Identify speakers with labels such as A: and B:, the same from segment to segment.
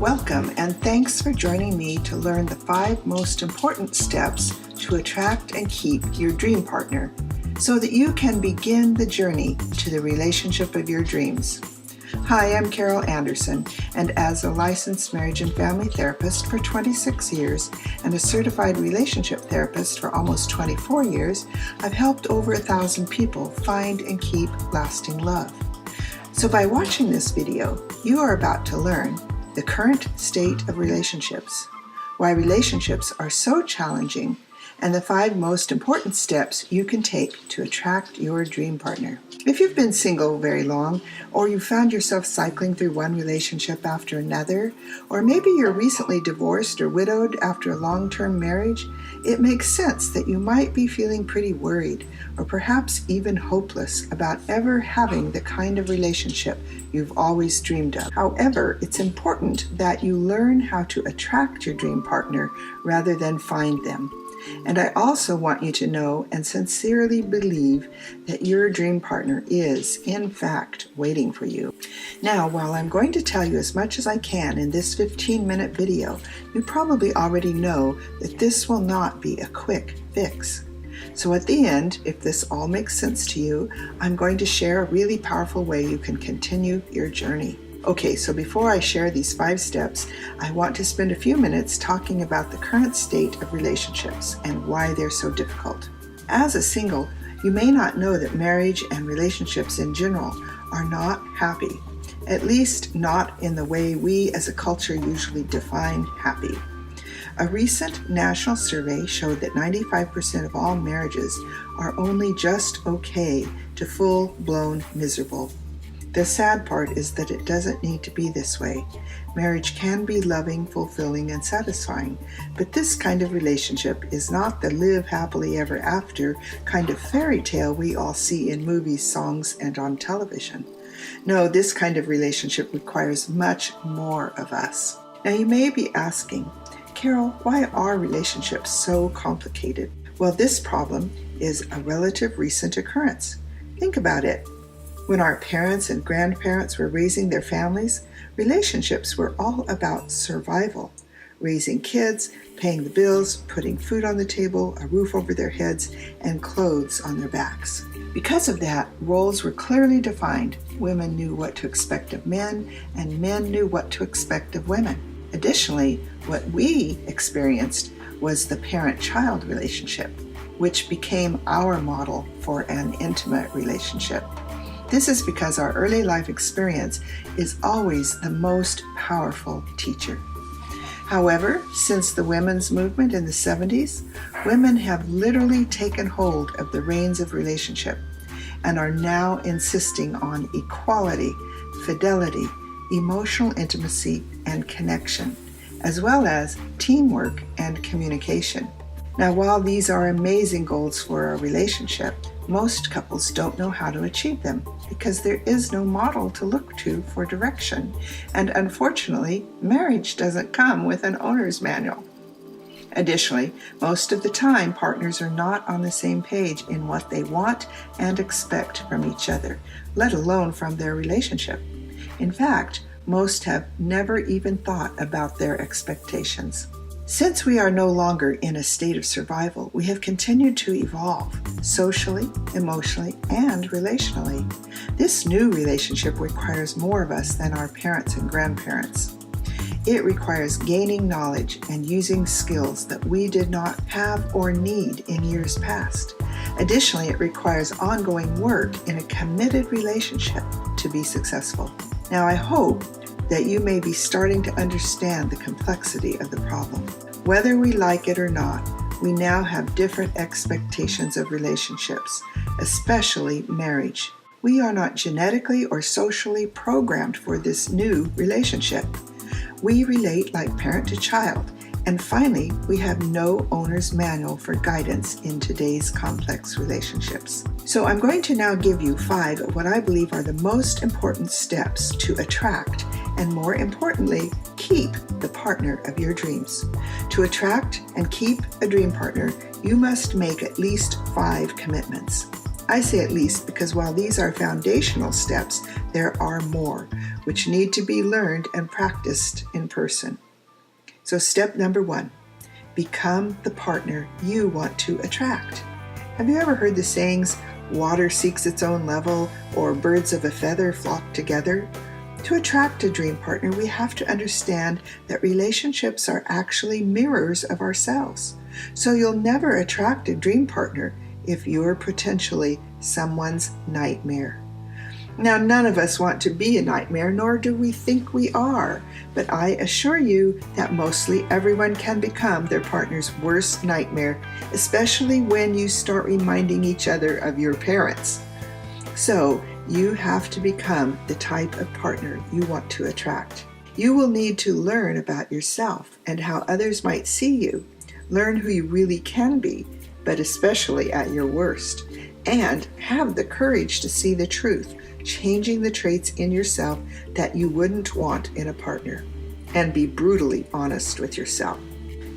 A: Welcome, and thanks for joining me to learn the 5 most important steps to attract and keep your dream partner so that you can begin the journey to the relationship of your dreams. Hi, I'm Carol Anderson, and as a licensed marriage and family therapist for 26 years and a certified relationship therapist for almost 24 years, I've helped over 1,000 people find and keep lasting love. So by watching this video, you are about to learn the current state of relationships, why relationships are so challenging, and the 5 most important steps you can take to attract your dream partner. If you've been single very long, or you found yourself cycling through one relationship after another, or maybe you're recently divorced or widowed after a long-term marriage, it makes sense that you might be feeling pretty worried, or perhaps even hopeless about ever having the kind of relationship you've always dreamed of. However, it's important that you learn how to attract your dream partner rather than find them. And I also want you to know and sincerely believe that your dream partner is, in fact, waiting for you. Now, while I'm going to tell you as much as I can in this 15-minute video, you probably already know that this will not be a quick fix. So at the end, if this all makes sense to you, I'm going to share a really powerful way you can continue your journey. Okay, so before I share these 5 steps, I want to spend a few minutes talking about the current state of relationships and why they're so difficult. As a single, you may not know that marriage and relationships in general are not happy, at least not in the way we as a culture usually define happy. A recent national survey showed that 95% of all marriages are only just okay to full-blown miserable. The sad part is that it doesn't need to be this way. Marriage can be loving, fulfilling, and satisfying, but this kind of relationship is not the live happily ever after kind of fairy tale we all see in movies, songs, and on television. No, this kind of relationship requires much more of us. Now you may be asking, Carol, why are relationships so complicated? Well, this problem is a relative recent occurrence. Think about it. When our parents and grandparents were raising their families, relationships were all about survival. Raising kids, paying the bills, putting food on the table, a roof over their heads, and clothes on their backs. Because of that, roles were clearly defined. Women knew what to expect of men, and men knew what to expect of women. Additionally, what we experienced was the parent-child relationship, which became our model for an intimate relationship. This is because our early life experience is always the most powerful teacher. However, since the women's movement in the 70s, women have literally taken hold of the reins of relationship and are now insisting on equality, fidelity, emotional intimacy, and connection, as well as teamwork and communication. Now, while these are amazing goals for a relationship, most couples don't know how to achieve them because there is no model to look to for direction, and unfortunately, marriage doesn't come with an owner's manual. Additionally, most of the time, partners are not on the same page in what they want and expect from each other, let alone from their relationship. In fact, most have never even thought about their expectations. Since we are no longer in a state of survival, we have continued to evolve socially, emotionally, and relationally. This new relationship requires more of us than our parents and grandparents. It requires gaining knowledge and using skills that we did not have or need in years past. Additionally, it requires ongoing work in a committed relationship to be successful. Now, I hope that you may be starting to understand the complexity of the problem. Whether we like it or not, we now have different expectations of relationships, especially marriage. We are not genetically or socially programmed for this new relationship. We relate like parent to child. And finally, we have no owner's manual for guidance in today's complex relationships. So I'm going to now give you 5 of what I believe are the most important steps to attract and, more importantly, keep the partner of your dreams. To attract and keep a dream partner, you must make at least 5 commitments. I say at least because while these are foundational steps, there are more which need to be learned and practiced in person. So step number 1, become the partner you want to attract. Have you ever heard the sayings, water seeks its own level, or birds of a feather flock together? To attract a dream partner, we have to understand that relationships are actually mirrors of ourselves. So you'll never attract a dream partner if you're potentially someone's nightmare. Now, none of us want to be a nightmare, nor do we think we are, but I assure you that mostly everyone can become their partner's worst nightmare, especially when you start reminding each other of your parents. So, you have to become the type of partner you want to attract. You will need to learn about yourself and how others might see you, learn who you really can be, but especially at your worst, and have the courage to see the truth, changing the traits in yourself that you wouldn't want in a partner, and be brutally honest with yourself.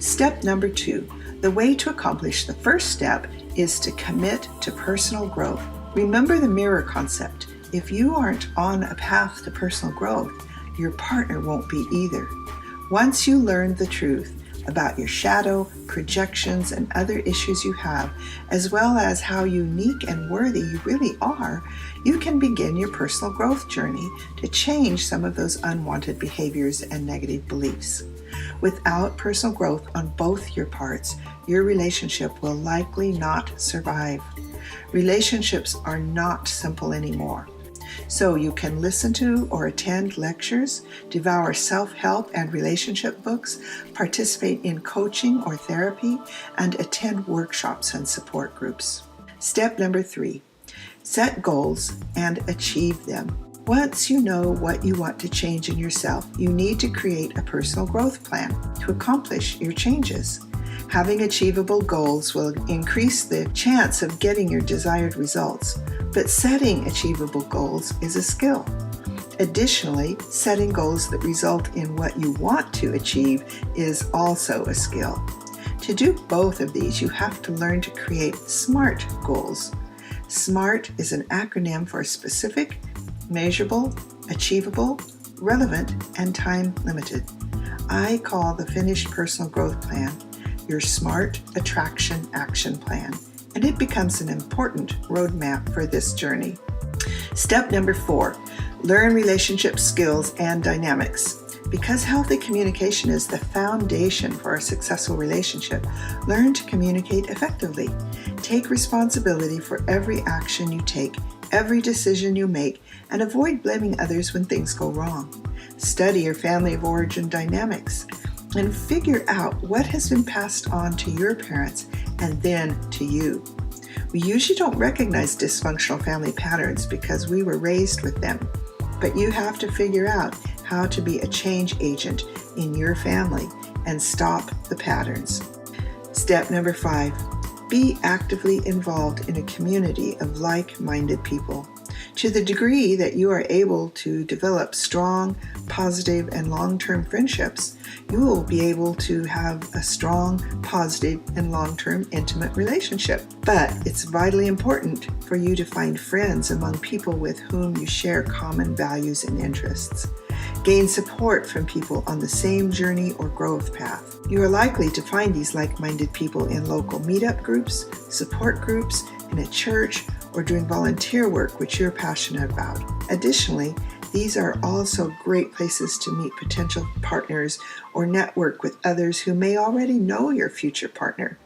A: Step number 2, the way to accomplish the first step is to commit to personal growth. Remember the mirror concept. If you aren't on a path to personal growth, your partner won't be either. Once you learn the truth about your shadow, projections, and other issues you have, as well as how unique and worthy you really are, you can begin your personal growth journey to change some of those unwanted behaviors and negative beliefs. Without personal growth on both your parts, your relationship will likely not survive. Relationships are not simple anymore. So you can listen to or attend lectures, devour self-help and relationship books, participate in coaching or therapy, and attend workshops and support groups. Step number 3, set goals and achieve them. Once you know what you want to change in yourself, you need to create a personal growth plan to accomplish your changes. Having achievable goals will increase the chance of getting your desired results, but setting achievable goals is a skill. Additionally, setting goals that result in what you want to achieve is also a skill. To do both of these, you have to learn to create SMART goals. SMART is an acronym for specific, measurable, achievable, relevant, and time limited. I call the finished personal growth plan your SMART Attraction Action Plan, and it becomes an important roadmap for this journey. Step number 4, learn relationship skills and dynamics. Because healthy communication is the foundation for a successful relationship, learn to communicate effectively. Take responsibility for every action you take, every decision you make, and avoid blaming others when things go wrong. Study your family of origin dynamics and figure out what has been passed on to your parents and then to you. We usually don't recognize dysfunctional family patterns because we were raised with them, but you have to figure out how to be a change agent in your family and stop the patterns. Step number 5, be actively involved in a community of like-minded people. To the degree that you are able to develop strong, positive, and long-term friendships, you will be able to have a strong, positive, and long-term intimate relationship. But it's vitally important for you to find friends among people with whom you share common values and interests. Gain support from people on the same journey or growth path. You are likely to find these like-minded people in local meetup groups, support groups, in a church, or doing volunteer work which you're passionate about. Additionally, these are also great places to meet potential partners or network with others who may already know your future partner.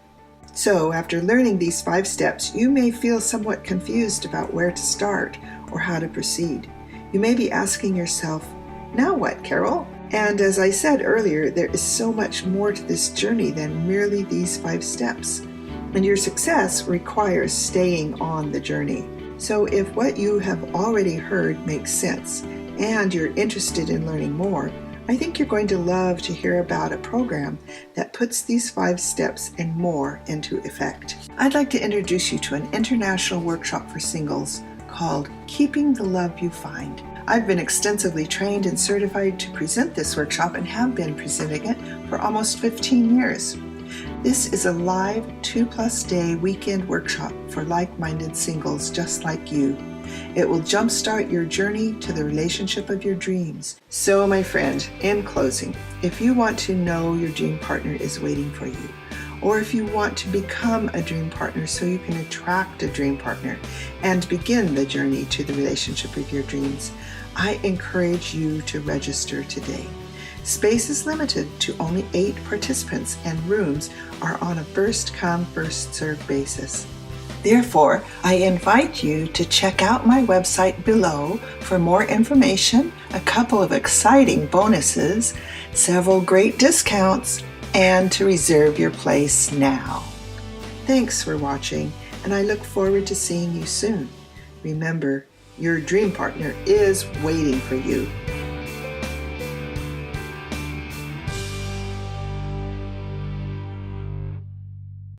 A: So, after learning these 5 steps, you may feel somewhat confused about where to start or how to proceed. You may be asking yourself, now what, Carol? And as I said earlier, there is so much more to this journey than merely these 5 steps. And your success requires staying on the journey. So if what you have already heard makes sense and you're interested in learning more, I think you're going to love to hear about a program that puts these 5 steps and more into effect. I'd like to introduce you to an international workshop for singles called Keeping the Love You Find. I've been extensively trained and certified to present this workshop and have been presenting it for almost 15 years. This is a live 2+ day weekend workshop for like-minded singles just like you. It will jumpstart your journey to the relationship of your dreams. So, my friend, in closing, if you want to know your dream partner is waiting for you, or if you want to become a dream partner so you can attract a dream partner and begin the journey to the relationship of your dreams, I encourage you to register today. Space is limited to only 8 participants and rooms are on a first-come, first-served basis. Therefore, I invite you to check out my website below for more information, a couple of exciting bonuses, several great discounts, and to reserve your place now. Thanks for watching, and I look forward to seeing you soon. Remember, your dream partner is waiting for you.